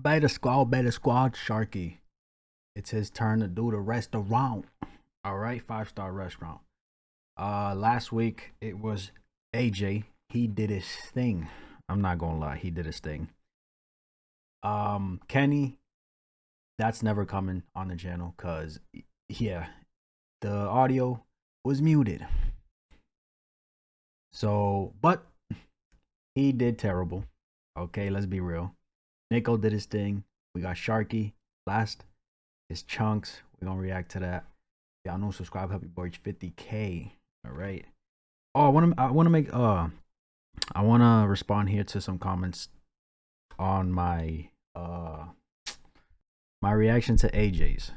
Better squad, Sharky. It's his turn to do the restaurant. All right, 5-star restaurant. Last week it was AJ. He did his thing. I'm not gonna lie, he did his thing. Kenny, that's never coming on the channel, cause yeah, the audio was muted. So, but he did terrible. Okay, let's be real. Nico did his thing. We got Sharky last. His chunks. We're gonna react to that. Y'all know, subscribe, help your boy reach 50K. All right. Oh, I wanna respond here to some comments on my my reaction to AJ's.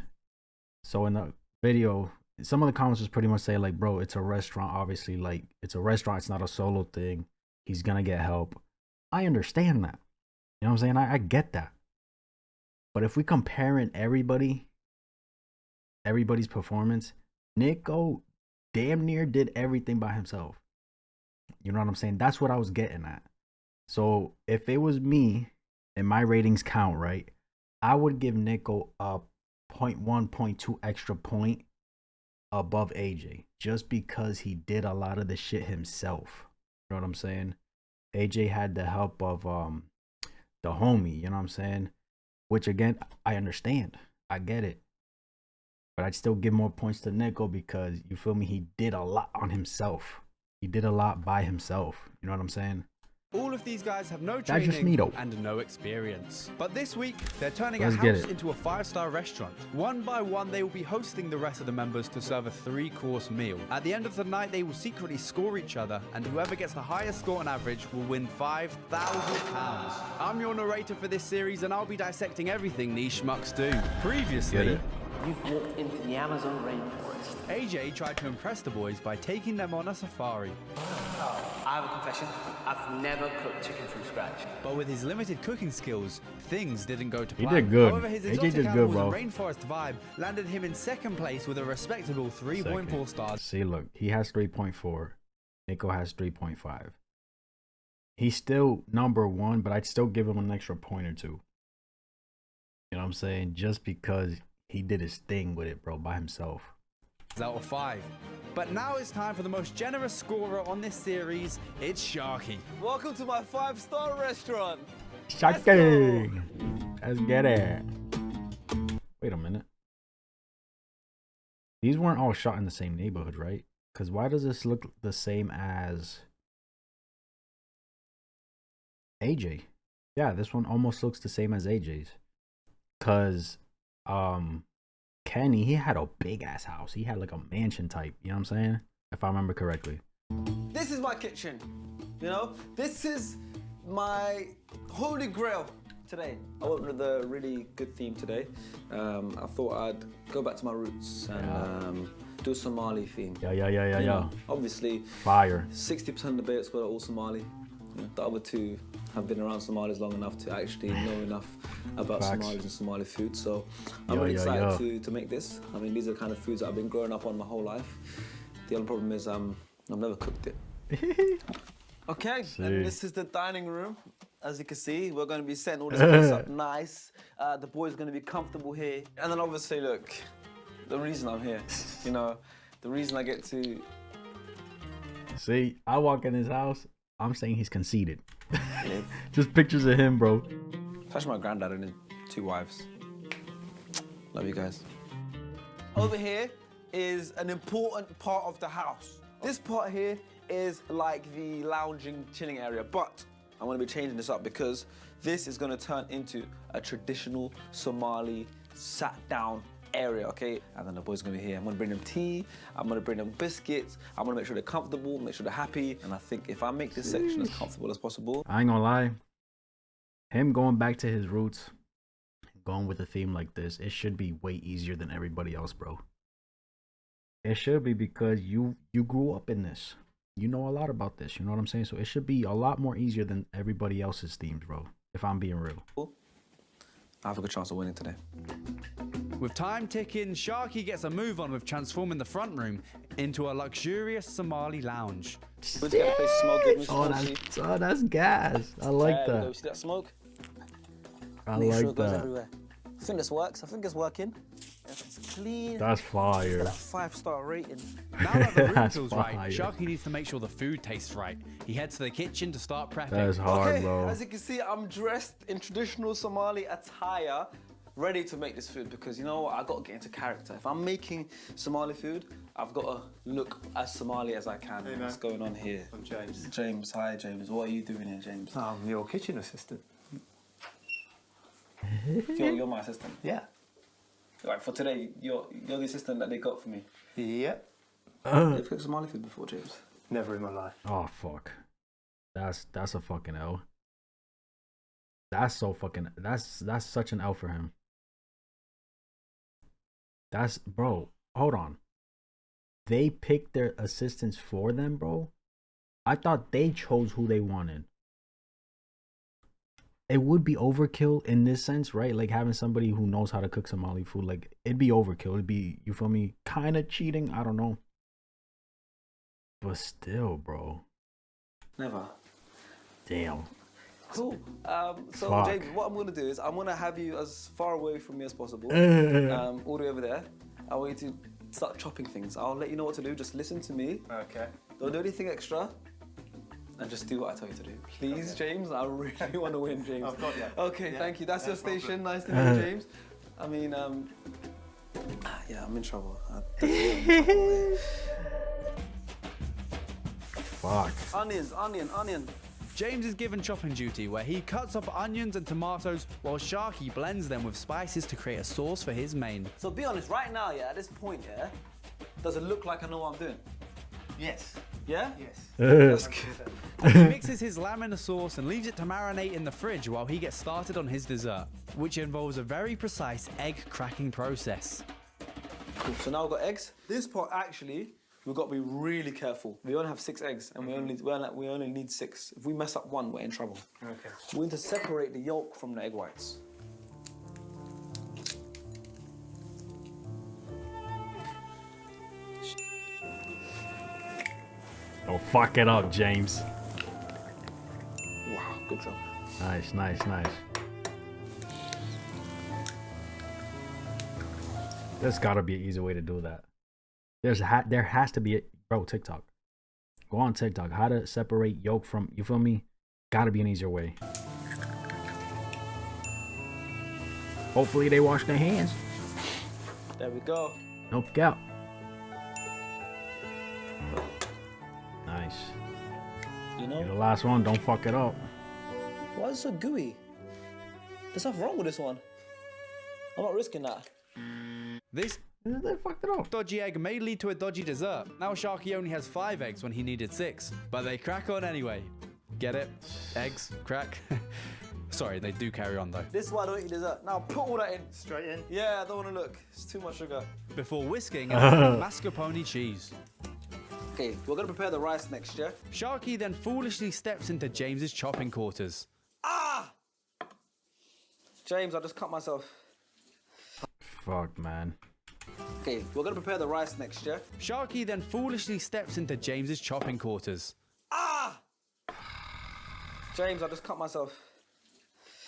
So in the video, some of the comments was pretty much say like, bro, it's a restaurant. Obviously, like it's a restaurant. It's not a solo thing. He's gonna get help. I understand that. You know what I'm saying? I get that. But if we comparing everybody's performance, Nico damn near did everything by himself. You know what I'm saying? That's what I was getting at. So if it was me and my ratings count, right, I would give Nico a 0.1, 0.2 extra point above AJ just because he did a lot of the shit himself. You know what I'm saying? AJ had the help of the homie, you know what I'm saying? Which again, I understand. I get it. But I'd still give more points to Nico because, you feel me, he did a lot on himself. He did a lot by himself. You know what I'm saying? All of these guys have no That's training just me, though. and no experience. But this week, they're turning Let's a get house it. into a 5-star restaurant. One by one, they will be hosting the rest of the members to serve a 3-course meal. At the end of the night, they will secretly score each other, and whoever gets the highest score on average will win £5,000. I'm your narrator for this series, and I'll be dissecting everything these schmucks do. Previously, You've walked into the Amazon rainforest. AJ tried to impress the boys by taking them on a safari. I have a confession. I've never cooked chicken from scratch. But with his limited cooking skills, things didn't go to He plan. did good. However, his AJ exotic did good, animals bro. and rainforest vibe landed him in second place with a respectable 3.4 stars. See, look, he has 3.4. Nico has 3.5. He's still number one, but I'd still give him an extra point or two. You know what I'm saying? Just because he did his thing with it, bro, by himself. Out of 5. But now it's time for the most generous scorer on this series. It's Sharky. Welcome to my 5-star restaurant. Sharky! Let's get it. Wait a minute. These weren't all shot in the same neighborhood, right? Because why does this look the same as AJ? Yeah, this one almost looks the same as AJ's. Because Kenny, he had a big ass house. He had like a mansion type, you know what I'm saying? If I remember correctly. This is my kitchen. You know, this is my holy grail today. I went with a really good theme today. I thought I'd go back to my roots and do a Somali theme. Yeah. Obviously, Fire. 60% of the Bayats were all Somali. You know, the other two have been around Somalis long enough to actually know enough about Facts. Somalis and Somali food. So I'm really excited to make this. I mean, these are the kind of foods that I've been growing up on my whole life. The only problem is I've never cooked it. Okay, and this is the dining room. As you can see, we're going to be setting all this place up nice. The boys are going to be comfortable here. And then obviously, look, the reason I'm here, you know, the reason I get to... See, I walk in his house, I'm saying he's conceited. Just pictures of him, bro. That's my granddad and his 2 wives. Love you guys. Over here is an important part of the house. This part here is like the lounging, chilling area, but I'm gonna be changing this up because this is gonna turn into a traditional Somali sat-down area, okay? And then the boys are gonna be here. I'm gonna bring them tea, I'm gonna bring them biscuits, I'm gonna make sure they're comfortable, make sure they're happy, and I think if I make this section as comfortable as possible... I ain't gonna lie. Him going back to his roots, going with a theme like this, it should be way easier than everybody else, bro. It should be because you grew up in this. You know a lot about this, you know what I'm saying? So it should be a lot more easier than everybody else's themes, bro, if I'm being real. I have a good chance of winning today. With time ticking, Sharky gets a move on with transforming the front room into a luxurious Somali lounge. Let's get the place to smell good. Oh, that's gas. I like that. See that smoke? I Make sure like it goes that. everywhere. I think this works. I think it's working. It's clean. That's It's fire. got a 5-star rating. Now that the room That's feels right, fire. Sharky needs to make sure the food tastes right. He heads to the kitchen to start prepping. That's hard, Okay, bro. as you can see, I'm dressed in traditional Somali attire, ready to make this food because you know what? I got to get into character. If I'm making Somali food, I've got to look as Somali as I can. Hey, What's man. going on here? I'm James. James, hi James. What are you doing here, James? I'm your kitchen assistant. You're my assistant. Yeah. Right, for today, you're the assistant that they got for me. Yep. You've cooked Somali food before, James? Never in my life. Oh fuck. That's a fucking L. That's so fucking that's such an L for him. That's bro, hold on. They picked their assistants for them, bro. I thought they chose who they wanted. It would be overkill in this sense, right? Like having somebody who knows how to cook Somali food, like it'd be overkill. It'd be, you feel me, kind of cheating. I don't know. But still, bro. Never. Damn. Cool. So Fuck. James, what I'm gonna do is I'm gonna have you as far away from me as possible, all the way over there. I want you to start chopping things. I'll let you know what to do. Just listen to me. Okay. Don't do anything extra, and just do what I tell you to do. Please, James. I really want to win, James. I've got you. Okay, Yeah, thank you. That's no your station. problem. Nice to meet you, James. I mean, yeah, I'm in trouble. Definitely Fuck. onions, onion. James is given chopping duty where he cuts up onions and tomatoes while Sharky blends them with spices to create a sauce for his main. So be honest, right now, yeah, at this point, yeah, does it look like I know what I'm doing? Yes. Yeah? Yes. That's good. He mixes his lamb in a sauce and leaves it to marinate in the fridge while he gets started on his dessert, which involves a very precise egg cracking process. Cool. So now we've got eggs. This part, actually, we've got to be really careful. We only have 6 eggs, and we only need 6. If we mess up one, we're in trouble. Okay. We need to separate the yolk from the egg whites. Don't fuck it up, James. Wow, good job. Nice, nice, nice. There's gotta be an easy way to do that. There has to be a, bro, TikTok. Go on TikTok. How to separate yolk from, you feel me? Gotta be an easier way. Hopefully they wash their hands. There we go. No out. Nice. You You're the know, last one. Don't fuck it up. why is it so gooey? There's nothing wrong with this one. I'm not risking that. This They fucked it up. dodgy egg may lead to a dodgy dessert. Now Sharky only has 5 eggs when he needed 6, but they crack on anyway. Get it? Eggs crack? Sorry, they do carry on though. This is why I don't eat dessert. Now put all that in. Straight in. Yeah, I don't want to look. It's too much sugar. Before whisking and adding mascarpone cheese. Okay, we're gonna prepare the rice next, yeah? Sharky then foolishly steps into James's chopping quarters. Ah! James, I just cut myself. Fuck, man. Okay, we're gonna prepare the rice next, yeah? Sharky then foolishly steps into James's chopping quarters. Ah! James, I just cut myself.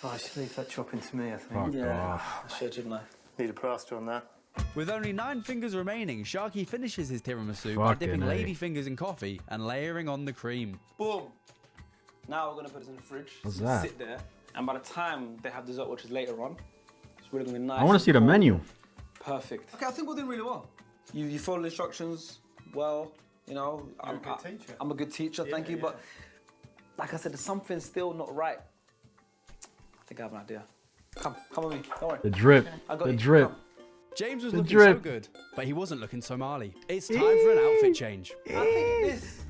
Oh, I should leave that chopping to me, I think. Fuck Yeah, off. I should, shouldn't I? Need a plaster on that. With only 9 fingers remaining, Sharky finishes his tiramisu by Fucking dipping A. lady fingers in coffee and layering on the cream. Boom! Now we're gonna put this in the fridge. What's that? Sit there. And by the time they have dessert, which is later on, it's really gonna be nice. I want to see the and cold. menu. Perfect. Okay, I think we're doing really well. You follow the instructions well, you know. You're a good teacher. I'm a good teacher, thank you, yeah. but like I said, there's something still not right. I think I have an idea. Come with me, don't worry. The drip. I got The you. drip. Come. James was The looking so drip. good, but he wasn't looking Somali. It's time for an outfit change. I think this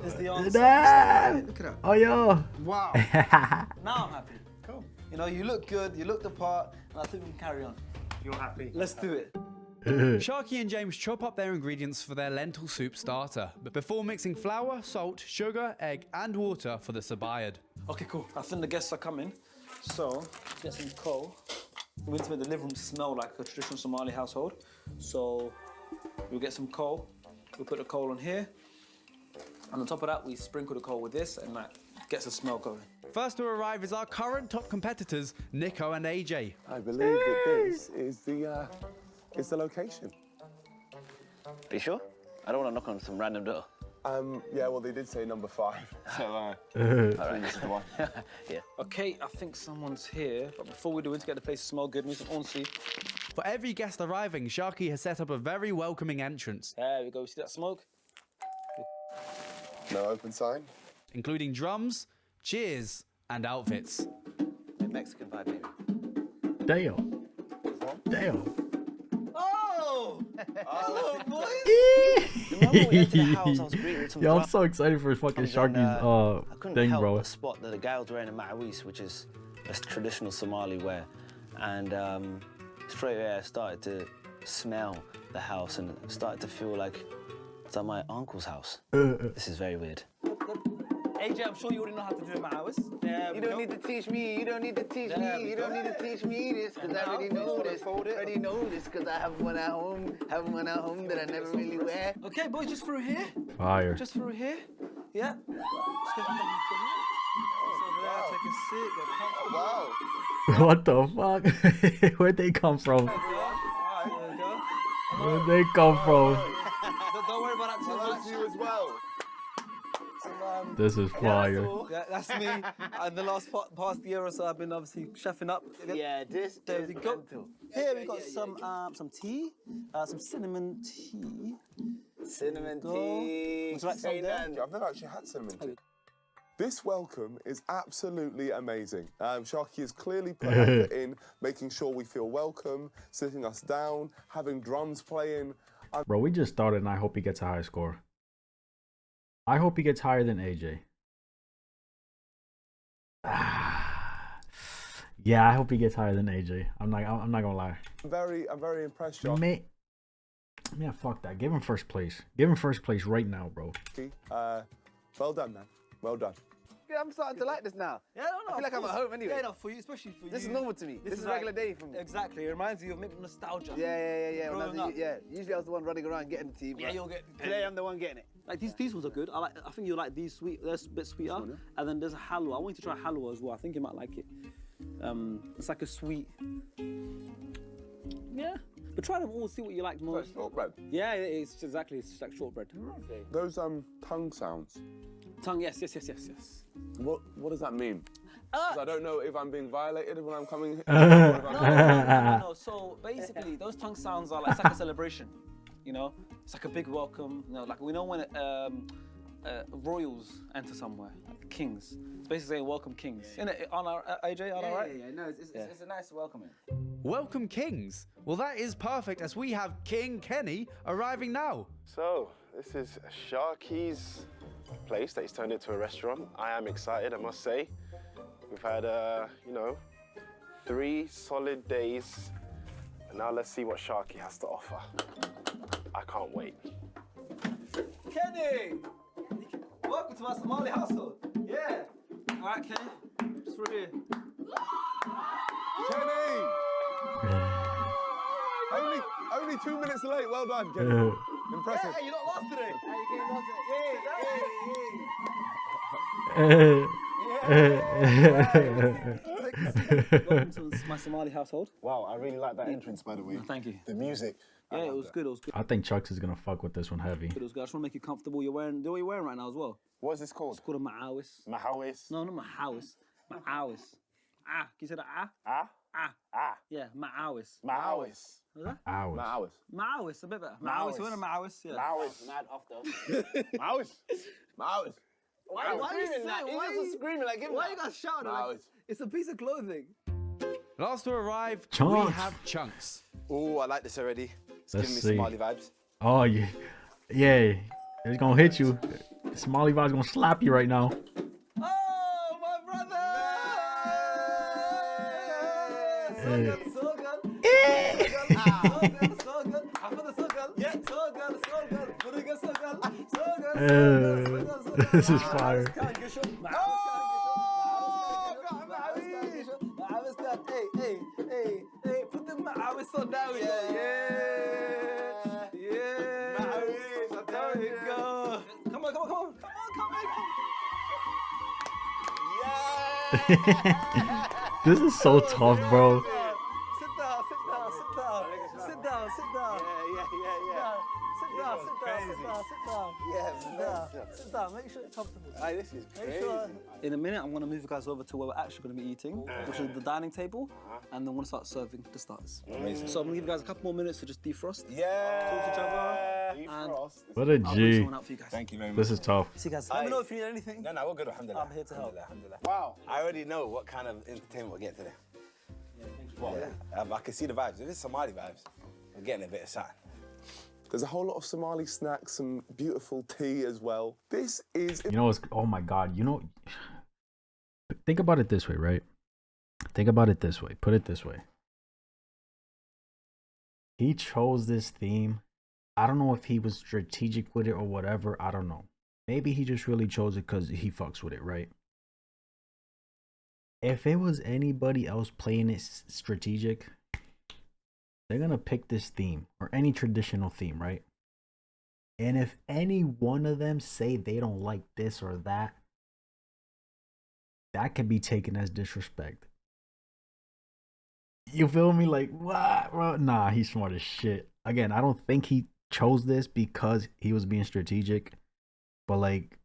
is the answer. Damn. Look at that. Oh, yo. Wow. Now I'm happy. Cool. You know, you look good, you look the part, and I think we can carry on. You're happy. Let's do it. Sharky and James chop up their ingredients for their lentil soup starter, but before mixing flour, salt, sugar, egg, and water for the sabayad. Okay, cool. I think the guests are coming. So, let's get some coal. We need to make the living room smell like a traditional Somali household. So, we'll get some coal. We'll put the coal on here. And on top of that, we sprinkle the coal with this and that gets the smell going. First to arrive is our current top competitors, Nico and AJ. I believe that this is the location. Be sure? I don't want to knock on some random door. Yeah, well, they did say number 5, so All right. this is the one. Yeah. Okay, I think someone's here. But before we do it, to get the place to smell good, we need some onsi. For every guest arriving, Sharky has set up a very welcoming entrance, There we go. See that smoke? No open sign. including drums, cheers, and outfits. Mexican vibe, baby. Damn. Damn. Oh! Hello, boys! The moment we entered the house, I was greeted with some Yo, I'm drums so excited for fucking and then, Sharky's I couldn't thing, help bro. but spot that the guy was wearing a ma'awis, which is a traditional Somali wear. And straight away I started to smell the house and started to feel like it's at my uncle's house. This is very weird. AJ, I'm sure you already know how to do it, Mahawas. You don't need to teach me, you don't need to teach me, you don't need to teach me this, because I already know this. Already know this, because I have one at home, that I never really wear. Okay, boys, just through here. Fire. Just through here. Yeah. Just get over there, take a seat, get comfortable. What the fuck? Where'd they come from? There we go. Where'd they come from? Don't worry about that too Hello much. to you as well. This is fire. Yeah, that's me. And the last past year or so, I've been obviously chefing up. Yeah, this There is we go. mental. Here we got some tea, some cinnamon tea. Cinnamon Go. tea. Would you like some there? I've never actually had cinnamon tea. This welcome is absolutely amazing. Sharky has clearly put effort in making sure we feel welcome, sitting us down, having drums playing. Bro, we just started and I hope he gets a high score. I hope he gets higher than AJ. Yeah, I hope he gets higher than AJ. I'm not gonna lie. I'm very impressed, Sharky. Man, fuck that. Give him first place. Give him first place right now, bro. Well done, man. Well done. Yeah, I'm starting to like this now. Yeah, no, I feel like I'm at home anyway. Yeah, no, for you, especially for you. This is normal to me. This is a like- regular day for me. Exactly. It reminds you of maybe nostalgia. Yeah. When I was Growing up. usually I was the one running around getting the tea. But Yeah, you'll get. today I'm the one getting it. Like these ones are good. I think you like these sweet. They're a bit sweeter. And then there's a halwa. I want you to try halwa as well. I think you might like it. It's like a sweet. Yeah. But try them all. See what you like most. Shortbread. Yeah, it's exactly. It's like shortbread. Those tongue sounds. Tongue. Yes. What does that mean? 'Cause I don't know if I'm being violated when I'm coming here. No. So basically, those tongue sounds are like, it's like a celebration. You know, it's like a big welcome. You know, like we know when royals enter somewhere, like kings. It's basically saying welcome kings. Isn't it? On our AJ, on our right? Yeah. No, it's a nice welcoming. Welcome, Kings. Well, that is perfect as we have King Kenny arriving now. So, this is Sharky's place that he's turned into a restaurant. I am excited, I must say. We've had, 3 solid days. And now let's see what Sharky has to offer. I can't wait. Kenny! Welcome to my Somali household. Yeah. All right, Kenny. Just through here. Kenny! Only 2 minutes late. Well done, Kenny. Impressive. Hey, you're not lost today. Hey, you came lost Welcome to my Somali household. Wow, I really like that entrance, by the way. Thank you. The music. Yeah, it was good. It was good. I think Chucks is gonna fuck with this one heavy. It was good. I just want to make you comfortable. You're wearing what you're wearing right now as well. What is this called? It's called a ma'awis. Mahawis. No, not ma'awis. Ma'awis. Ah, can you say that? Ah? Ah? Ah. Ah. Yeah, ma'awis. Mahawis. What was that? Hours. Hours. Ma'awis, a bit better. Ma'awis. You want a ma'awis? Yeah. Mahawis. Mad off though. Mahawis. Hours. Why you screaming like? why He's just screaming like him. Why you guys shouting? Like, it's a piece of clothing. Last to arrive, we Chunks. have Chunks. Oh, I like this already. It's Let's giving me see. Somali vibes. Oh yeah, yeah. It's gonna hit you. Smiley Vibe's gonna slap you right now. Oh, my brother! So good, so good. So good. I feel the so good. Yeah, so good, so good. Burger so good. So good. This is fire. Hey, put the ma'awis on now. Yeah. There you go. Come on. Yeah! This is so tough, bro. Sit down, sit down, sit down. Sit down, sit down. Sit down, sit down, sit down, sit down. Sit down, make sure it's comfortable. This is crazy. In a minute, I'm going to move you guys over to where we're actually going to be eating, which is the dining table, and then we're going to start serving the starters. Amazing. So I'm going to give you guys a couple more minutes to just defrost. Talk to each other. Defrost. What a I'll bring G. someone out for you guys. Thank you very much. This is tough. See you guys. Let me know if you need anything. No, we're good. Alhamdulillah. I'm here to help. Alhamdulillah. Wow. I already know what kind of entertainment we'll get today. I can see the vibes. If it's Somali vibes, we're getting a bit of something. There's a whole lot of Somali snacks, some beautiful tea as well. This is... You know what's, oh my God, you know, think about it this way, right? Think about it this way. Put it this way. He chose this theme. I don't know if he was strategic with it or whatever. I don't know. Maybe he just really chose it because he fucks with it, right? If it was anybody else playing it strategic, they're going to pick this theme or any traditional theme, right? And if any one of them say they don't like this or that, that can be taken as disrespect. You feel me? Like, what, bro? Nah, he's smart as shit. Again, I don't think he chose this because he was being strategic, but like,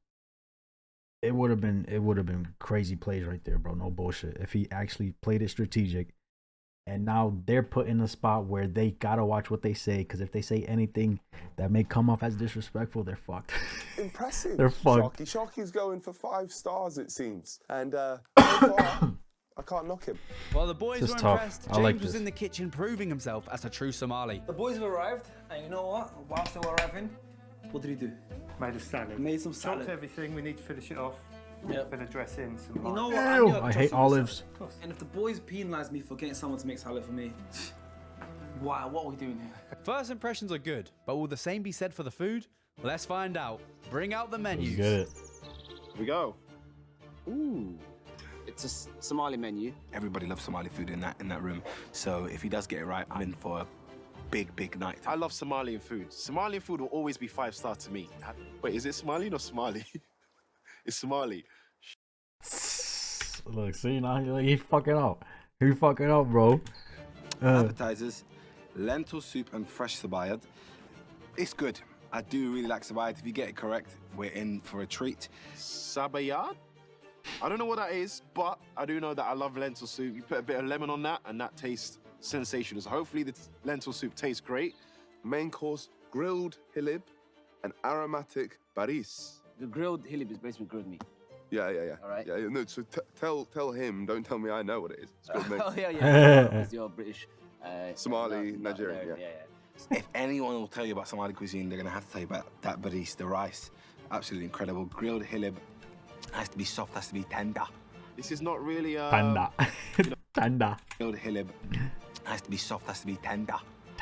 it would have been crazy plays right there, bro. No bullshit. If he actually played it strategic, and now they're put in a spot where they gotta watch what they say, because if they say anything that may come off as disrespectful, they're fucked. Impressive. They're fucked. Sharky's going for 5 stars, it seems. And so far, I can't knock him. While the boys This were is tough. impressed, I James like was this. in the kitchen proving himself as a true Somali. The boys have arrived, and you know what? Whilst they were arriving, what did he do? Made a salad. Made some Chopped salad. everything. We need to finish it off. Yep. Bit of dressing, some You know lime. what? Ew, knew could I trust hate you with olives. salad. And if the boys penalise me for getting someone to make salad for me, wow, what are we doing here? First impressions are good, but will the same be said for the food? Let's find out. Bring out the menus. Get it. Here we go. Ooh. It's a Somali menu. Everybody loves Somali food in that room. So if he does get it right, I'm in for a big night. I love Somalian food. Somalian food will always be 5-star to me. Wait, is it Somalian or Somali? It's Somali. Look, see now he's fucking up. He's fucking up, bro. Appetizers, lentil soup and fresh sabayad. It's good. I do really like sabayad. If you get it correct, we're in for a treat. Sabayad? I don't know what that is, but I do know that I love lentil soup. You put a bit of lemon on that, and that tastes sensational. So hopefully the lentil soup tastes great. Main course, grilled hilib and aromatic baris. The grilled hilib is basically grilled meat. Yeah. All right. Yeah, no, so tell him, don't tell me I know what it is. It's called me. Oh, yeah. Because you're British. Somali, Nigerian, yeah. If anyone will tell you about Somali cuisine, they're gonna have to tell you about that baris, the rice. Absolutely incredible. Grilled hilib has to be soft, has to be tender. This is not really Tanda. Tanda. Grilled hilib has to be soft, has to be tender.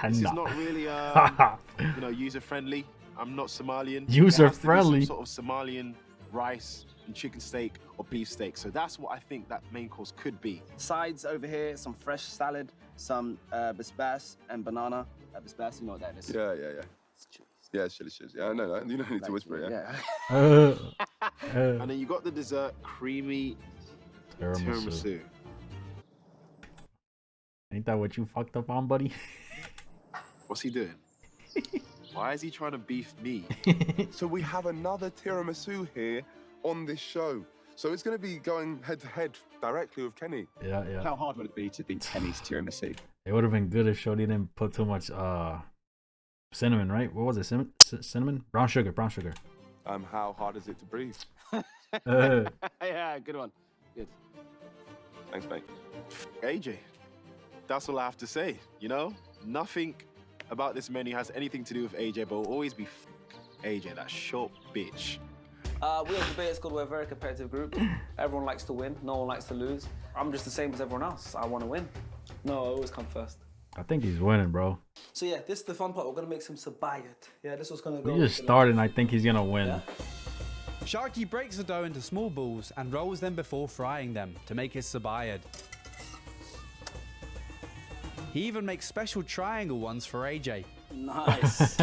This is Tanda. not really user friendly. I'm not Somalian. User It has to be friendly. some sort of Somalian rice and chicken steak or beef steak. So that's what I think that main course could be. Sides over here, some fresh salad, some bisbas and banana. Bisbas, you know what that is. Yeah. It's chili. Yeah, it's chili cheese. Yeah, I know that. You don't need to whisper it, yeah. And then you got the dessert, creamy tiramisu. Ain't that what you fucked up on, buddy? What's he doing? Why is he trying to beef me? So we have another tiramisu here on this show. So it's going to be going head-to-head directly with Kenny. Yeah. How hard would it be to beat Kenny's tiramisu? It would have been good if Shorty didn't put too much cinnamon, right? What was it? Cinnamon? Brown sugar. How hard is it to breathe? Yeah, good one. Good. Thanks, mate. AJ. That's all I have to say, you know? Nothing about this menu has anything to do with AJ, but will always be AJ, that short bitch. We have debate. It's called we're a very competitive group. Everyone likes to win. No one likes to lose. I'm just the same as everyone else. I want to win. No, I always come first. I think he's winning, bro. So yeah, this is the fun part. We're gonna make some sabayat. Yeah, this was gonna go. We just started and I think he's gonna win. Yeah. Sharky breaks the dough into small balls and rolls them before frying them to make his sabayad. He even makes special triangle ones for AJ. Nice.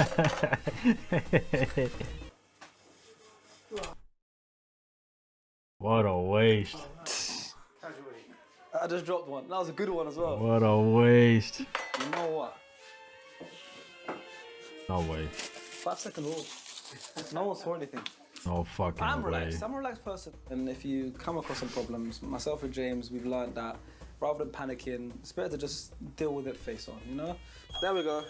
What a waste. I just dropped one. That was a good one as well. What a waste. You know what? No way. 5-second rule. No one saw anything. No fucking I'm way. relaxed. I'm a relaxed person. And if you come across some problems, myself and James, we've learned that rather than panicking, it's better to just deal with it face on, you know? There we go.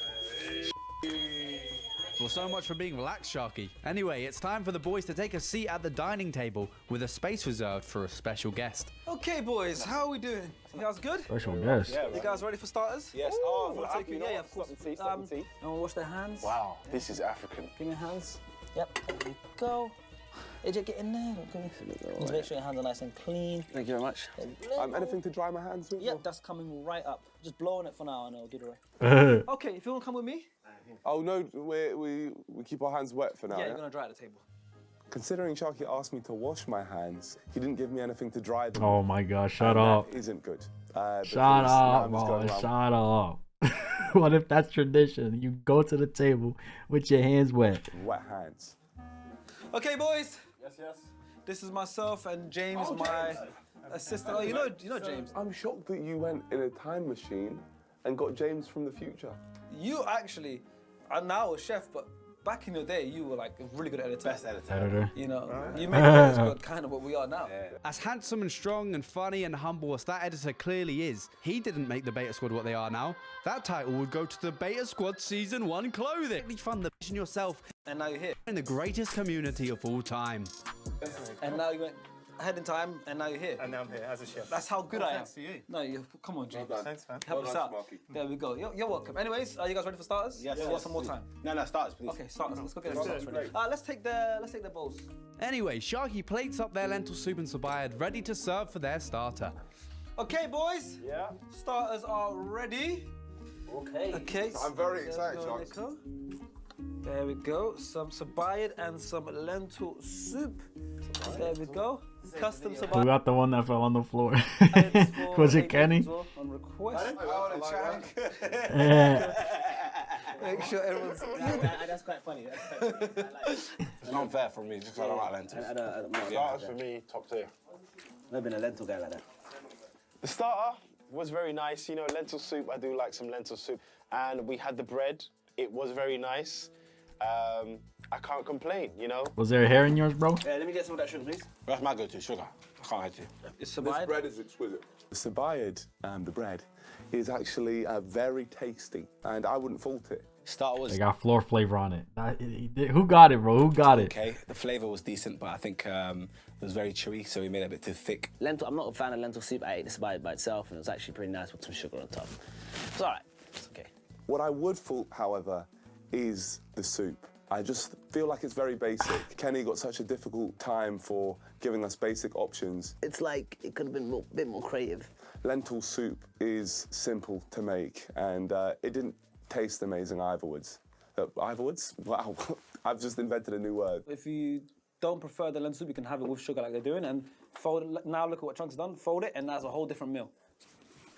Well, so much for being relaxed, Sharky. Anyway, it's time for the boys to take a seat at the dining table with a space reserved for a special guest. Okay, boys, how are we doing? You guys good? Special guest. You guys ready for starters? Yes. Ooh, Oh, we'll take it. Yeah, of course. Stop the tea. And we'll wash their hands. Wow, this is African. Give me your hands. Yep, there we go. AJ, get in there. Just make sure your hands are nice and clean. Thank you very much. Anything to dry my hands with? Yep, that's coming right up. Just blow on it for now and it'll get it Uh, right. Okay, if you want to come with me. Oh no, we keep our hands wet for now. Yeah, you're going to dry at the table. Considering Sharky asked me to wash my hands, he didn't give me anything to dry them. oh my gosh, shut and up. That isn't good. Shut up, boy. Shut Shut up. What if that's tradition? You go to the table with your hands wet. Wet hands. Okay, boys. Yes. This is myself and James, my assistant. Oh, you know James. I'm shocked that you went in a time machine and got James from the future. You actually are now a chef, but back in your day, you were like a really good editor. Best editor. Editor. You know, you made us good, kind of what we are now. As handsome and strong and funny and humble as that editor clearly is, he didn't make the Beta Squad what they are now. That title would go to the Beta Squad Season 1 clothing. Really fun the mission yourself And now you're here. in the greatest community of all time. And now you went ahead in time, and now you're here. And now I'm here as a chef. That's how good I am. Thanks to you. No, come on, James. Thanks, man. Help us out. There we go. You're welcome. Anyways, are you guys ready for starters? Yes. You want some more time? No, starters, please. Okay, starters. Let's go get the starters ready. Let's take their bowls. Anyway, Sharky plates up their lentil soup and sabayad ready to serve for their starter. Okay, boys. Yeah. Starters are ready. Okay. I'm very excited, There we Sharks. go. There we go. Some sabayad and some lentil soup. There we go. Custom Who sabayad. got the one that fell on the floor? It's for Was it AJ Kenny? as well, on request. Make sure everyone's That's quite funny. It's not fair for me, just because I don't like lentils. Starters for me, top tier. I've been a lentil guy like that. The starter was very nice. You know, lentil soup. I do like some lentil soup. And we had the bread. It was very nice. I can't complain, you know. Was there hair in yours, bro? Yeah, let me get some of that sugar, please. That's my go-to, sugar. I can't hide you. It's This sabayad. bread is exquisite. The sabayad, the bread, is actually very tasty, and I wouldn't fault it. Starter was They got floor flavor on it. Who got it, bro? Who got it? okay. The flavour was decent, but I think it was very chewy, so we made it a bit too thick. Lentil, I'm not a fan of lentil soup. I ate this by itself, and it was actually pretty nice with some sugar on top. It's all right. It's okay. What I would fault, however, is the soup. I just feel like it's very basic. Kenny got such a difficult time for giving us basic options. It's like it could have been a bit more creative. Lentil soup is simple to make, and it didn't taste amazing eitherwards. Eitherwards? Wow, I've just invented a new word. If you don't prefer the lentil soup, you can have it with sugar like they're doing, and fold it. Now look at what Chunk's done. Fold it, and that's a whole different meal.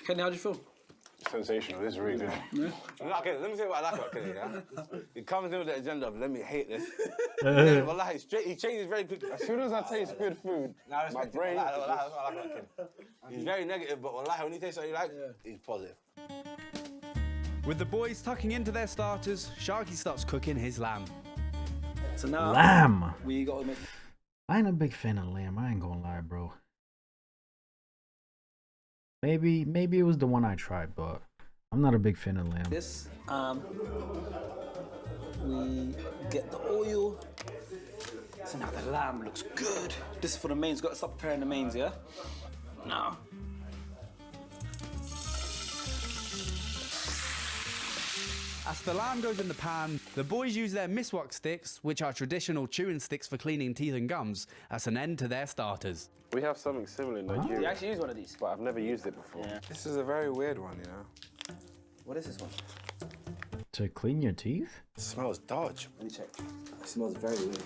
Kenny, how do you feel? Sensational. This is really good. Okay, let me tell you what I like about Kenny, yeah? He comes in with the agenda of let me hate this. Wallah, he changes very quickly. As soon as I taste good food, my brain. That's what I like about Kenny. He's very negative, but wallah, when he tastes something he likes, he's positive. With the boys tucking into their starters, Sharky starts cooking his lamb. So now Lamb. we got to make. I ain't a big fan of lamb. I ain't gonna lie, bro. Maybe it was the one I tried, but I'm not a big fan of lamb. This, we get the oil. So now the lamb looks good. This is for the mains. Got to start preparing the mains, yeah? Now. As the lamb goes in the pan, the boys use their miswak sticks, which are traditional chewing sticks for cleaning teeth and gums, as an end to their starters. We have something similar in Nigeria. You actually use one of these? But I've never used it before. Yeah. This is a very weird one, you know. What is this one? To clean your teeth? It smells dodge. Let me check. It smells very weird.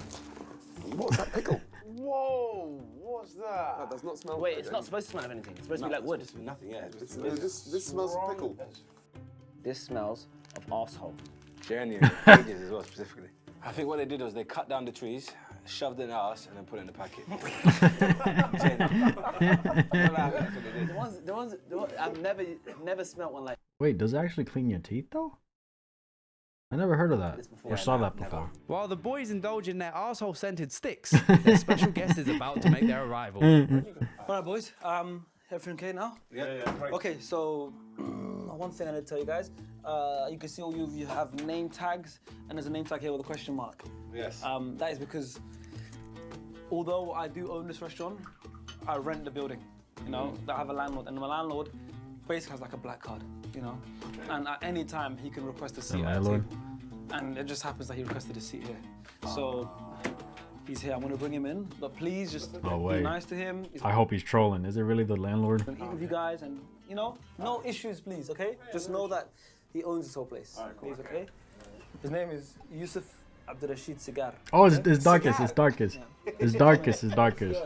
What's that pickle? Whoa! What's that? That does not smell Wait, good. it's not supposed to smell of anything. It's supposed to be like wood. It's nothing, yeah. This smells of pickle. This smells of arsehole. Journey and cages as well, specifically. I think what they did was they cut down the trees shoved it in us, and then put it in the packet. The ones I've never smelt one like. Wait, does it actually clean your teeth though? I never heard of that or saw that before. While the boys indulge in their arsehole-scented sticks, their special guest is about to make their arrival. All right, boys. Everything okay now? Yeah. Okay, so one thing I need to tell you guys. You can see all you have name tags, and there's a name tag here with a question mark. Yes. That is because although I do own this restaurant, I rent the building. You know, I have a landlord, and my landlord basically has like a black card. You know, and at any time he can request a seat at the table. And it just happens that he requested a seat here. So he's here. I'm gonna bring him in, but please just be nice to him. I hope he's trolling. Is it really the landlord? And eat with you guys, and you know, no issues, please. Okay? Just know that he owns this whole place. All right, cool. Please, okay? His name is Yusuf Abdurrashid Sigar. Oh, it's darkest. It's darkest. Yeah. It's darkest. It's darkest.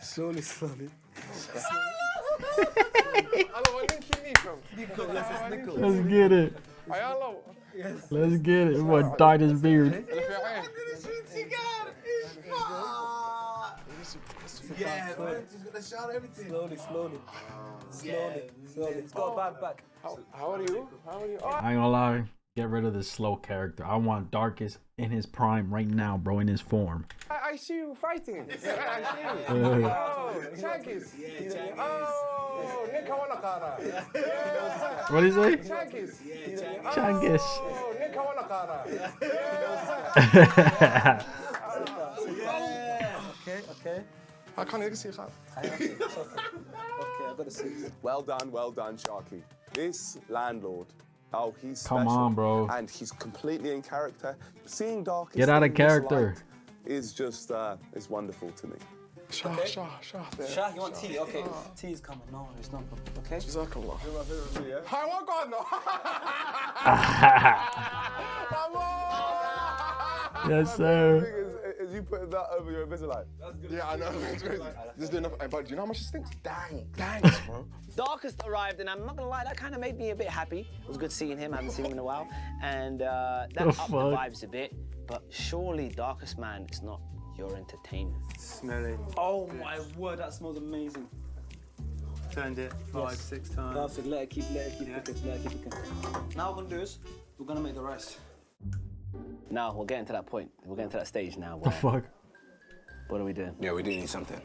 Slowly. Let's get it. Let's get it. What dyed his beard? Yeah, man, he's gonna shout everything. Slowly. It's got a bad back. How are you? I ain't gonna lie. Get rid of this slow character. I want Darkest in his prime right now, bro, in his form. I see you fighting. I see you. Oh, Chankis. Oh, Nika wala kara. What do you say? Chankis. Chankis. Oh, Nika wala kara. Okay. How can you see that? Okay, I've got to see. Well done, Sharky. This landlord. Oh, he's special. Come on, bro. And he's completely in character. Seeing Darkest get out of character is just it's wonderful to me. Shah, you want tea? Okay, tea is coming. No, it's not. Okay. Jazakallah. Yes, sir. Is you putting that over your Invisalign? Yeah, I know. It's crazy. Just doing enough. But do you know how much it stinks? Dang, bro. Darkest arrived, and I'm not gonna lie, that kind of made me a bit happy. It was good seeing him. I haven't seen him in a while, and that upped the vibes a bit. But surely, Darkest man, is not your entertainment. Smell it. Oh my word, that smells amazing. Turned it 5-6 times. Perfect. Let it keep cooking. Now what we're gonna do is we're gonna make the rice. Now we're getting to that point. We're getting to that stage now. The fuck? What are we doing? Yeah, we do need something.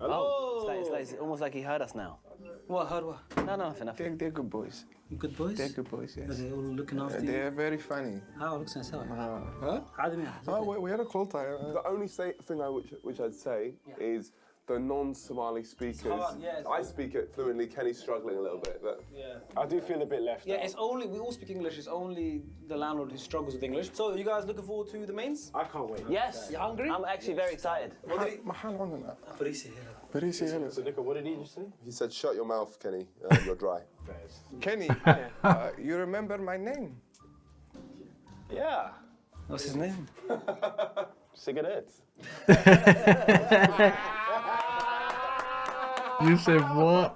Oh, it's almost like he heard us now. What? Heard what? No, nothing. They're good boys. Good boys? They're good boys, yes. Are they all looking after you? They're very funny. How? Looks nice. Huh? We had a cool time. The only thing which I'd say is the non-Somali speakers. I speak it fluently. Kenny's struggling a little bit, but I do feel a bit left out. It's only, we all speak English. It's only the landlord who struggles with English. So, are you guys looking forward to the mains? I can't wait. Yes. You hungry? I'm actually very excited. So, Nico, what did he just say? He said, "Shut your mouth, Kenny. You're dry." Kenny, you remember my name? Yeah. What's his name? Cigarettes. You said what?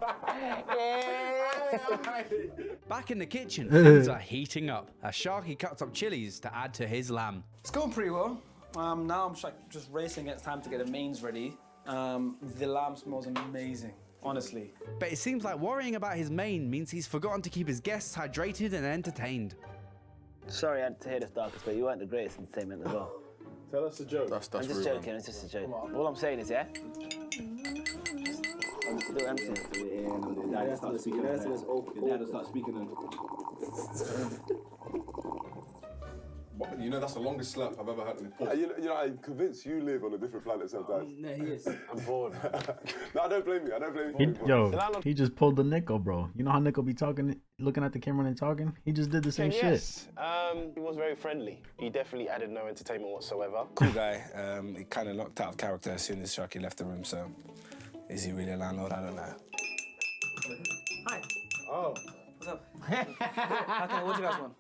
Back in the kitchen, things are heating up as Sharky cuts up chilies to add to his lamb. It's going pretty well. Now I'm just racing. It's time to get the mains ready. The lamb smells amazing, honestly. But it seems like worrying about his main means he's forgotten to keep his guests hydrated and entertained. Sorry I had to hear this, Darkest, but you weren't the greatest entertainment as well. Tell us a joke. That's I'm just joking, it's just a joke. All I'm saying is, yeah? Still empty. Dad start speaking. You know, that's the longest slap I've ever had in the you know, I'm convinced you live on a different planet sometimes. No, he is. I'm bored. No, I don't blame you. He just pulled the Nico, bro. You know how Nico be talking, looking at the camera and talking? He just did the same shit. He was very friendly. He definitely added no entertainment whatsoever. Cool guy. He kind of knocked out of character as soon as Sharky left the room, so is he really a landlord? I don't know. Hi. Oh. What's up? What do you guys want?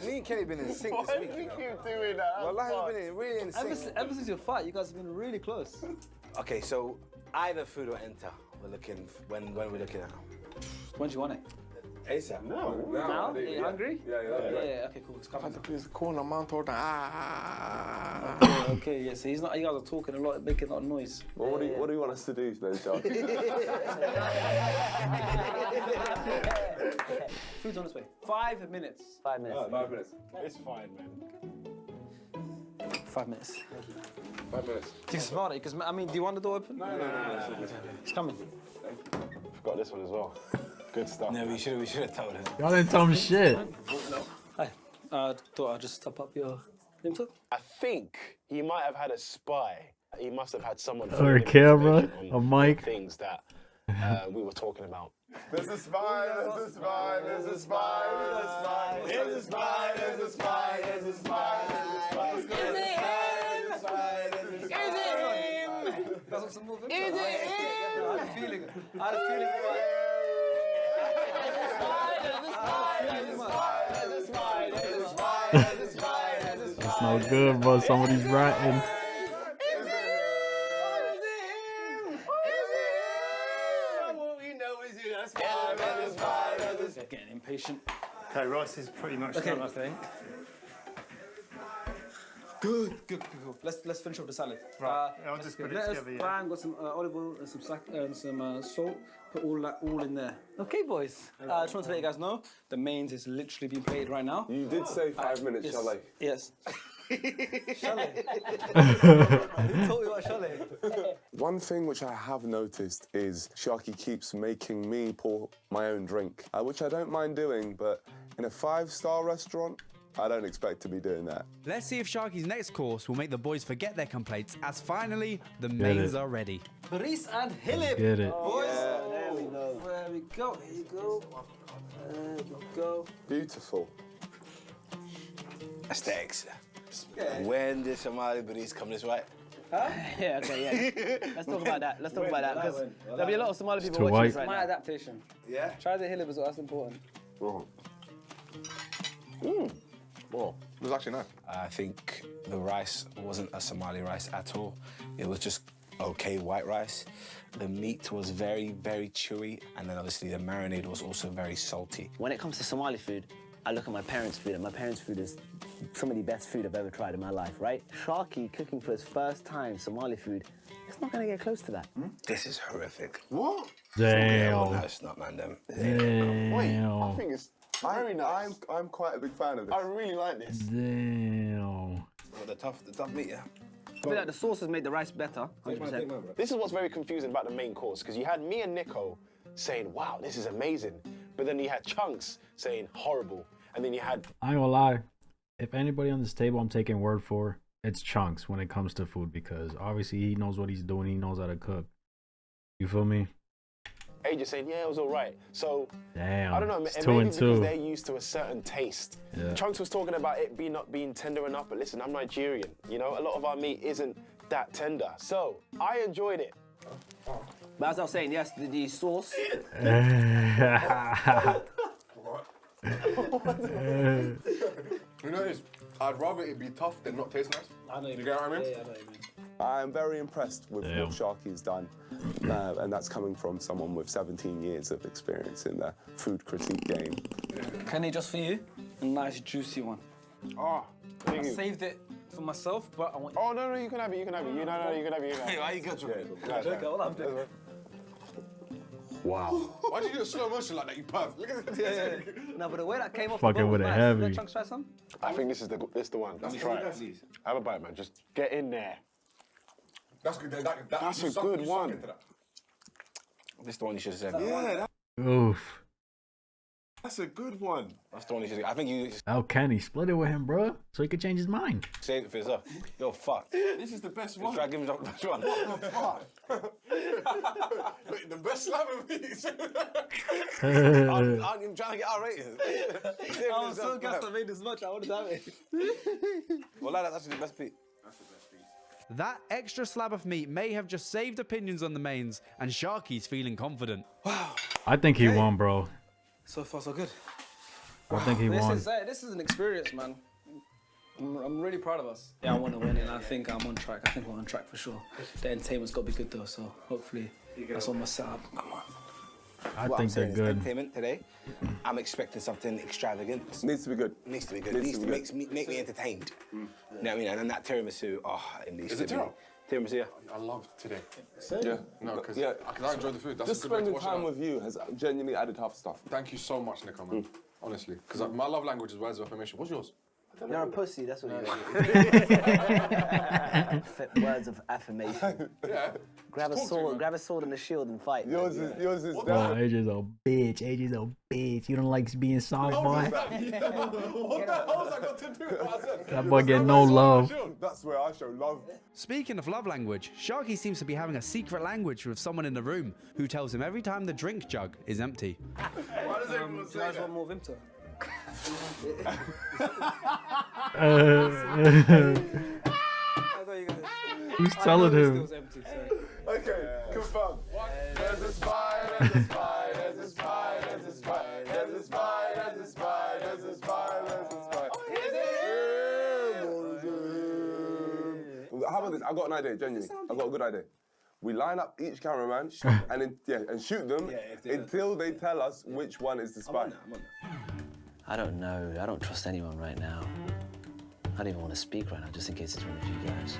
Me and Kenny been in sync this week. Why do you keep doing that? Well, we've been really in sync. Ever since your fight, you guys have been really close. Okay, so either food or enter. We're looking. When are we looking at? When do you want it? ASAP. No. Now? Are you hungry? Yeah. Okay, cool. It's coming. Corner mount all Okay, yeah, so he's not, you guys are talking a lot, making a lot of noise. Well, what do you want us to do then, Sharky? Food's on its way. 5 minutes. 5 minutes. 5 minutes. It's fine, man. 5 minutes. 5 minutes. You can smell it, because, I mean, do you want the door open? No. It's coming. Forgot this one as well. Good stuff. No, we should have told him. Y'all didn't tell him shit. Hi. Thought I'd just top up your info. I think he might have had a spy. He must have had someone. Or a camera, information a on mic. Things that we were talking about. There's a spy, there's a spy, there's a spy, there's a spy, there's a spy, there's a spy, there's a spy, there's a spy. Is it him? Is it him? I had a feeling. It's no good, bro. Somebody's ratting. Getting impatient. Okay, Ross is pretty much done, I think. Good. Let's finish off the salad. Right, I'll just put it lettuce, together, yeah. bang, got some olive oil and some salt. Put all that in there. Okay, boys. I just want to let you guys know the mains is literally being plated right now. You did say 5 minutes, Yes. Chalet. Yes. Chalet. Who told you about chalet? One thing which I have noticed is Sharky keeps making me pour my own drink, which I don't mind doing, but in a 5-star restaurant, I don't expect to be doing that. Let's see if Sharky's next course will make the boys forget their complaints, as finally the mains are ready. Baris and Hilib. Get it. Boys. There we go. There we go. Here you go. There we go. Beautiful. Aesthetics. When did Somali Baris come this way? Yeah, okay, yeah. Let's talk about that. Let's talk about that, because there'll be a lot of Somali people too watching white. this right My now. adaptation. Yeah. Try the Hilib as well. That's important. Oh, it was actually nice. I think the rice wasn't a Somali rice at all. It was just okay white rice. The meat was very, very chewy, and then obviously the marinade was also very salty. When it comes to Somali food, I look at my parents' food, and my parents' food is some of the best food I've ever tried in my life, right? Sharky cooking for his first time Somali food, it's not gonna get close to that. This is horrific. What? Yeah, well, no, Damn. it's not, man. Them. I think it's very nice. I'm quite a big fan of this. I really like this. Damn. Well, the tough meat, yeah. I feel like the sauce has made the rice better, 100%. This is what's very confusing about the main course, because you had me and Nico saying, wow, this is amazing. But then you had Chunks saying horrible. And then you had... I ain't gonna lie. If anybody on this table I'm taking word for, it's Chunks when it comes to food, because obviously he knows what he's doing. He knows how to cook. You feel me? AJ saying, yeah, it was all right. So, Damn. I don't know, It's and 2 maybe and because 2. they're used to a certain taste. Yeah. Chunks was talking about it not being tender enough, but listen, I'm Nigerian. You know, a lot of our meat isn't that tender. So, I enjoyed it. But as I was saying, yes, the sauce. You know this? I'd rather it be tough than not taste nice. I know You get what I mean? Yeah, I know what you mean. I'm very impressed with Damn. what Sharky's done, and that's coming from someone with 17 years of experience in the food critique game. Kenny, just for you, a nice juicy one. Oh, I thank you. saved it for myself, but I want you. Oh, no, you can have it, you can have it. You can have it, you can have it. Hey, why you got Okay, all I'm doing. Wow. Why did you do a slow motion like that? You perv. Look at this. No, but the way that came off Fucking the boat with was it nice. heavy. Let Chunks try some. I think this is the one. Let's try it. Have a bite, man. Just get in there. That's good. That's a good one. This is the one you should have said. Yeah, Oof. that's a good one. That's the one you should have said. I think you Oh, Kenny, split it with him, bro, so he could change his mind. saved it for yourself. You're fucked. This is the best one. Try to give him the best one. Wait, the best slab of meat. I'm trying to get our ratings. I'm so gassed I made this much. I wanted to have it. Well, that's actually the best beat. That extra slab of meat may have just saved opinions on the mains, and Sharky's feeling confident. I think he won, bro. So far, so good. I think he won. This is an experience, man. I'm really proud of us. Yeah, I want to win it, and I think I'm on track. I think we're on track for sure. The entertainment's got to be good though, so hopefully that's on my setup. Come on. I What think I'm they're saying is good. entertainment today. I'm expecting something extravagant. Needs to be good. Needs to be good. Needs to make me entertained. You know what I mean? And then that tiramisu, it needs Is to it be. tiramisu? Tiramisu, yeah. I love today. Yeah. No, because Yeah. I enjoy the food. That's Just a good way to spending wash it time out. with you has genuinely added half stuff. Thank you so much, Nico, man. Honestly. Because my love language is words of affirmation. What's yours? You're a pussy, that's what you are. Words of affirmation. Yeah. Grab a sword and a shield and fight. Yours is Oh, that. AJ's a bitch. AJ's a bitch. You don't like being soft, boy. What the hell has that got to do with what I said? That boy get no love. That's where I show love. Speaking of love language, Sharky seems to be having a secret language with someone in the room who tells him every time the drink jug is empty. Why does everyone Do you say guys that? want more Vimto? Uh, I thought you guys. Who's I know telling this him? still was empty, sorry. Okay, confirm. There's a spy, there's a spy, there's a spy, there's a spy, there's a spy, there's a spy, there's a spy, there's a spy. How about this? I got an idea, genuinely. I got a good idea. We line up each cameraman and shoot them until they tell us which one is the spy. I don't know. I don't trust anyone right now. I don't even want to speak right now, just in case it's one of you guys.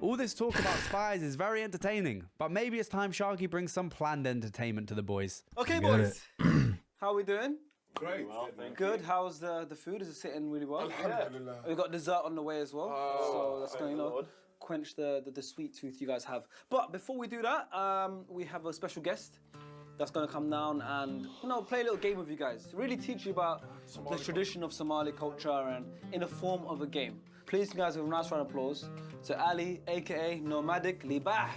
All this talk about spies is very entertaining, but maybe it's time Sharky brings some planned entertainment to the boys. Okay, Get boys. How are we doing? Great. Good. How's the food? Is it sitting really well? Alhamdulillah. We've got dessert on the way as well, so that's going to quench the sweet tooth you guys have. But before we do that, we have a special guest that's going to come down and play a little game with you guys. Really teach you about the tradition of Somali culture and in the form of a game. Please, you guys, give a nice round of applause to Ali, aka Nomadic Libah.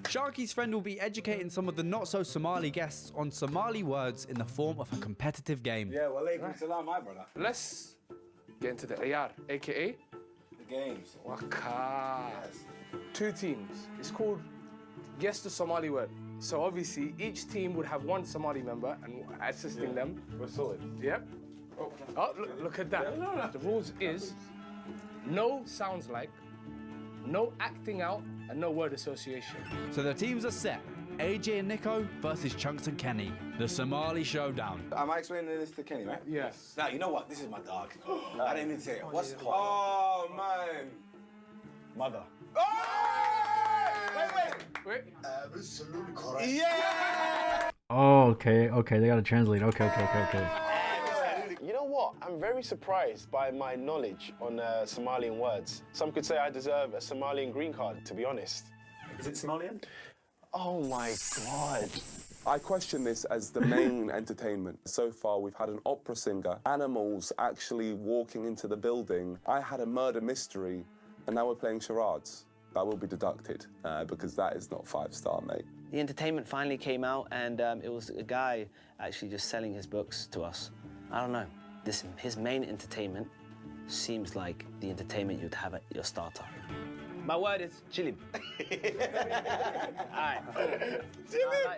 Sharky's friend will be educating some of the not-so-Somali guests on Somali words in the form of a competitive game. Yeah, well, alaikum salam, my brother. Let's get into the AR, aka The games. Waka. Two teams. It's called Guess the Somali Word. So obviously each team would have one Somali member and assisting them. We're sorted. Yep. Oh, look at that. The rules is no sounds like, no acting out, and no word association. So the teams are set. AJ and Nico versus Chunks and Kenny. The Somali Showdown. Am I explaining this to Kenny, right? Yes. Now, you know what? This is my dog. I didn't even say it. What's Oh, man. mother? Wait. Absolutely correct. Oh, okay. They gotta translate. Okay. You know what? I'm very surprised by my knowledge on Somalian words. Some could say I deserve a Somalian green card, to be honest. Is it Somalian? Oh my God. I question this as the main entertainment. So far, we've had an opera singer, animals actually walking into the building. I had a murder mystery, and now we're playing charades. That will be deducted because that is not 5-star, mate. The entertainment finally came out, and it was a guy actually just selling his books to us. I don't know. His main entertainment seems like the entertainment you'd have at your starter. My word is chilib. All right. Chilib.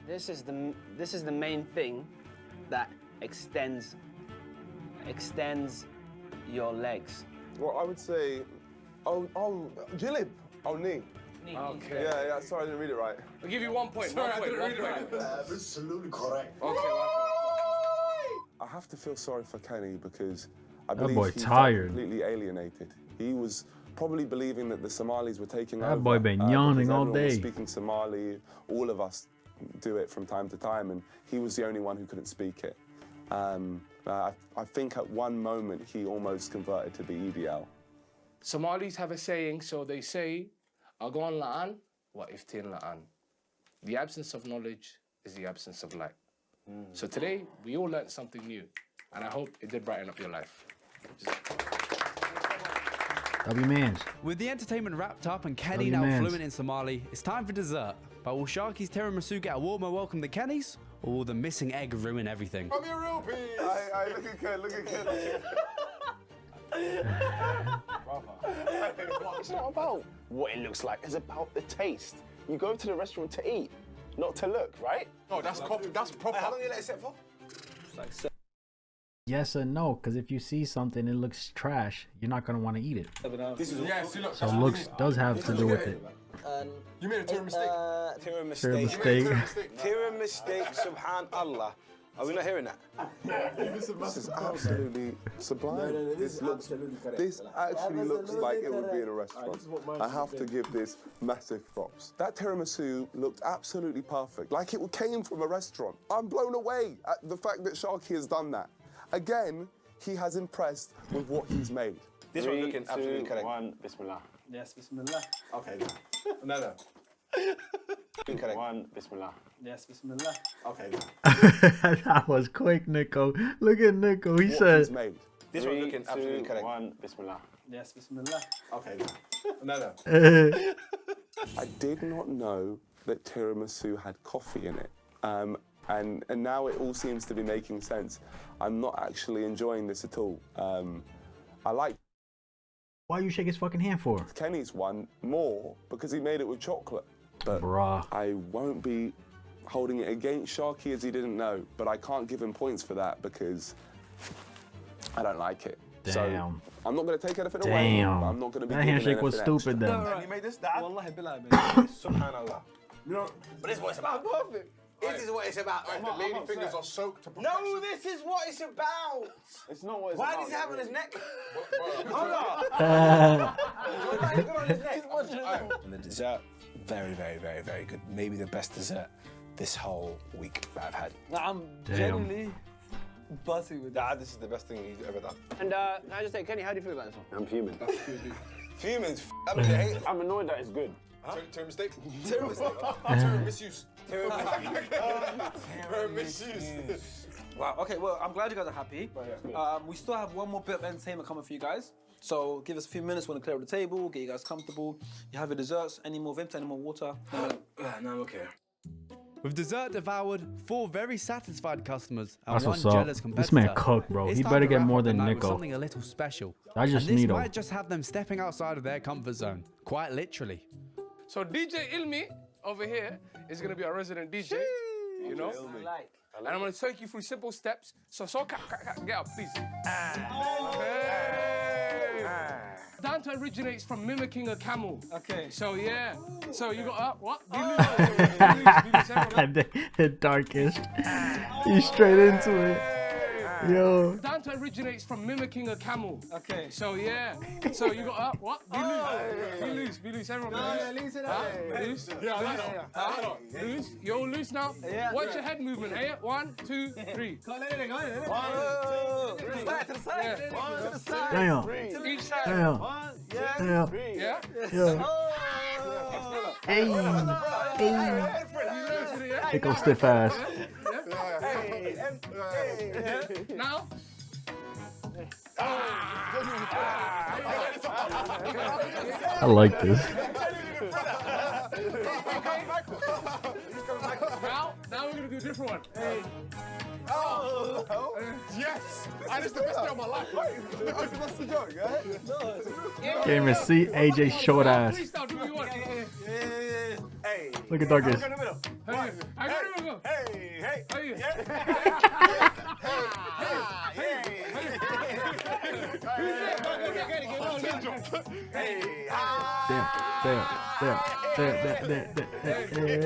This is the main thing that extends your legs. Well, I would say, Jilib. Oh, knee. Okay. Yeah, sorry, I didn't read it right. I'll give you 1 point. Sorry, I one didn't point. read it right. Absolutely correct. Okay. I have to feel sorry for Kenny because I That believe boy he felt tired. completely alienated. He was probably believing that the Somalis were taking That over. boy been because yawning all everyone was day. speaking Somali. All of us do it from time to time, and he was the only one who couldn't speak it. I think at one moment he almost converted to the EDL. Somalis have a saying, so they say, Agon la'an wa iftin la'an. The absence of knowledge is the absence of light. So today, we all learned something new, and I hope it did brighten up your life. W mans. With the entertainment wrapped up and Kenny Love you, now mans. fluent in Somali, it's time for dessert. But will Sharky's tiramisu get a warmer welcome than Kenny's? Or will the missing egg ruin everything? I'm your real piece. Aye, look at Ken, look at Ken. It's not about what it looks like, it's about the taste. You go to the restaurant to eat, not to look, right? No, that's coffee. That's proper. How long you let it sit for? Yes or no? Because if you see something it looks trash, you're not gonna want to eat it. This is see, look. So looks does have to do with it. You made a Tira mistake. Tira Tira mistake. mistake. Tira mistake. Subhanallah. Are we not hearing that? This is absolutely sublime. This actually looks like it would be in a restaurant. I have to give this massive props. That tiramisu looked absolutely perfect, like it came from a restaurant. I'm blown away at the fact that Sharky has done that. Again, he has impressed with what he's made. This one looking absolutely correct. 1, Bismillah. Yes, Bismillah. Okay. No. Incorrect. 1, Bismillah. Yes, Bismillah. Okay. That was quick, Nico. Look at Nico. He What said. he's made. This one looking absolutely correct. 1, Bismillah. Yes, Bismillah. Okay. No. I did not know that tiramisu had coffee in it. And now it all seems to be making sense. I'm not actually enjoying this at all. I like Why you shake his fucking hand for? Kenny's one more because he made it with chocolate. But Bruh. I won't be holding it against Sharky as he didn't know. But I can't give him points for that because I don't like it. Damn. So I'm not going to take anything away. Damn. I'm not going to be That giving handshake was anything stupid extra. then. And you made this, Dad? Wallahi billah, Subhanallah. No. But this is what it's about. Perfect. This is what it's about. The lady fingers are soaked to perfection. No, this is what it's about. It's not what it's Why about. does he have on his neck? Hold And the dessert, very, very, very, very good. Maybe the best dessert this whole week that I've had. I'm Damn. genuinely buzzing with that. Dad, this is the best thing he's ever done. And can I just say, Kenny, how do you feel about this one? I'm fuming. Fuming's I hate it. I'm annoyed that it's good. Tira mistake. Tira mistake. Tira misuse. Tira misuse. Wow, okay, well, I'm glad you guys are happy. We still have one more bit of entertainment coming for you guys. So give us a few minutes, we're gonna clear up the table, get you guys comfortable. You have your desserts, any more Vimto, any more water? No, I'm okay. With dessert devoured, 4 very satisfied customers, and That's 1 what's up. jealous competitor. This man cooked, bro. It's He time better to get wrap more up the than night with Nico. Something a little special. I just and this need him. might just have them stepping outside of their comfort zone, quite literally. So DJ Ilmi over here is gonna be our resident DJ, you know? And I'm gonna take you through simple steps. So get up, please. Dante originates from mimicking a camel. Okay. So yeah. So you got up, what? The darkest. He's straight into it. Yo. Dante originates from mimicking a camel. Okay. So yeah. So you got up, what? Be loose, everyone. Loose. Loose. You're all loose now? Yeah. Watch your head movement, hey? 1, 2, 3. Come on, let it go. To the side. Damn. To each side. Damn. Damn. Yeah? Yo. Hey. Hey. It goes stiff ass. Now? I like this. Now we're gonna do a different one. Yes! And it's the best day of my life. What's the joke, Can't even see AJ's short ass. Freestyle, do what you want. Hey. Look at Darkest. Hey. I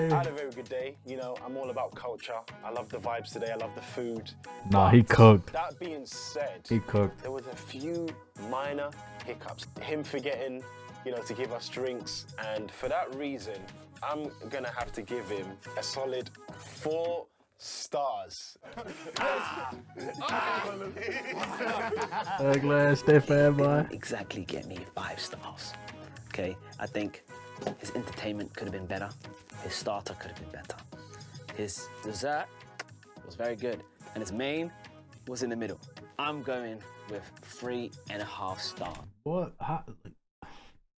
had a very good day. You know, I'm all about culture. I love the vibes today. I love the food. Nah, he cooked. That being said, He cooked. there was a few minor hiccups. Him forgetting, you know, to give us drinks. And for that reason, I'm gonna have to give him a solid 4 stars. Ugly stiff ass boy. Exactly get me 5 stars. Okay, I think his entertainment could have been better. His starter could have been better. His dessert was very good. And his main was in the middle. I'm going with 3.5 stars. What?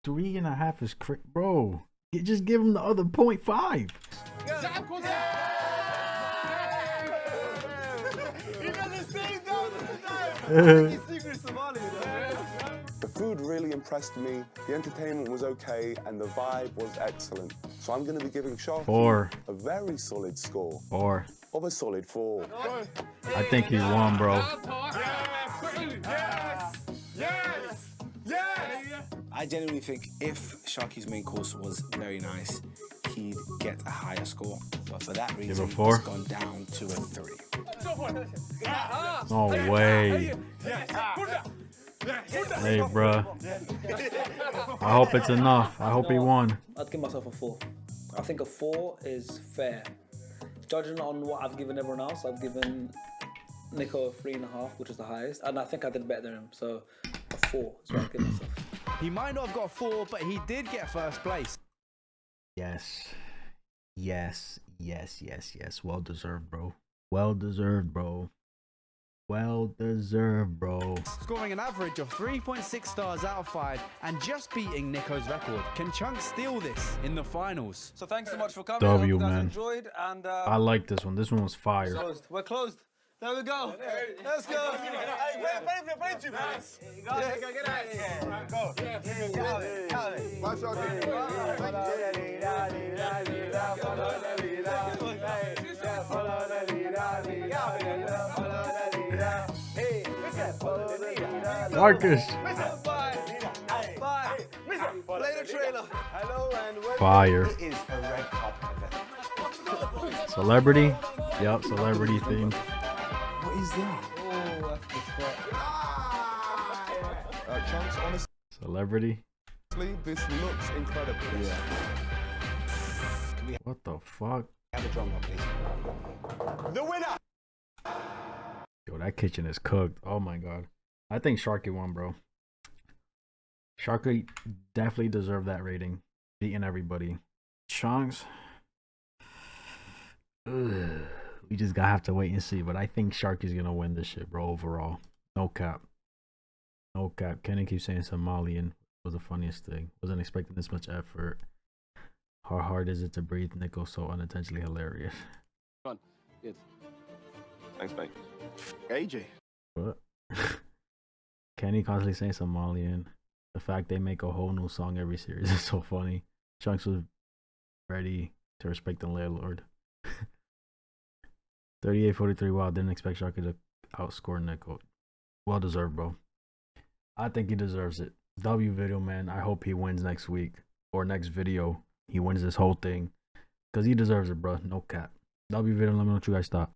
3.5 is bro. Just give him the other 0.5. The food really impressed me, the entertainment was okay, and the vibe was excellent. So I'm going to be giving Sharky 4. a very solid score 4. of a solid 4. I think he won, bro. I genuinely think if Sharky's main course was very nice, he'd get a higher score. But for that reason, a 4? it's gone down to a 3. No way. Hey, bruh. I hope it's enough. I hope he won. I'd give myself a 4. I think a 4 is fair. Judging on what I've given everyone else, I've given Nico a 3.5, which is the highest, and I think I did better than him. So a 4 is what I'd give myself. He might not have got a 4, but he did get first place. Yes. Yes. Yes. Yes. Yes. Well deserved, bro. Well deserved, bro. Well deserved, bro. Scoring an average of 3.6 stars out of 5 and just beating Nico's record. Can Chunk steal this in the finals? So thanks so much for coming. W, I hope you guys man. enjoyed, and I like this one. This one was fire. closed. We're closed. There we go. Let's go. Hey, wait, man. Go, get out of here. Go. Marcus. Bye. Play the trailer. Hello and welcome. Fire. It is a red carpet event. Celebrity. Yup, celebrity theme. What is that? Oh, that's Chunks, honestly, Celebrity. this looks incredible. What the fuck? Have a drum roll, please. The winner! Yo, that kitchen is cooked. Oh my god. I think Sharky won, bro. Sharky definitely deserved that rating. Beating everybody. Chunks. Ugh. We just gotta have to wait and see. But I think Sharky's gonna win this shit, bro, overall. No cap. No cap. Kenny keeps saying Somalian was the funniest thing. Wasn't expecting this much effort. How hard is it to breathe? Nico so unintentionally hilarious. Good. Thanks, mate. AJ. What? Kenny constantly saying Somalian. The fact they make a whole new song every series is so funny. Chunks was ready to respect the landlord. 38-43. Wow, didn't expect Sharky to outscore Nico. Well deserved, bro. I think he deserves it. W video, man. I hope he wins next week or next video. He wins this whole thing because he deserves it, bro. No cap. W video. Let me know what you guys thought.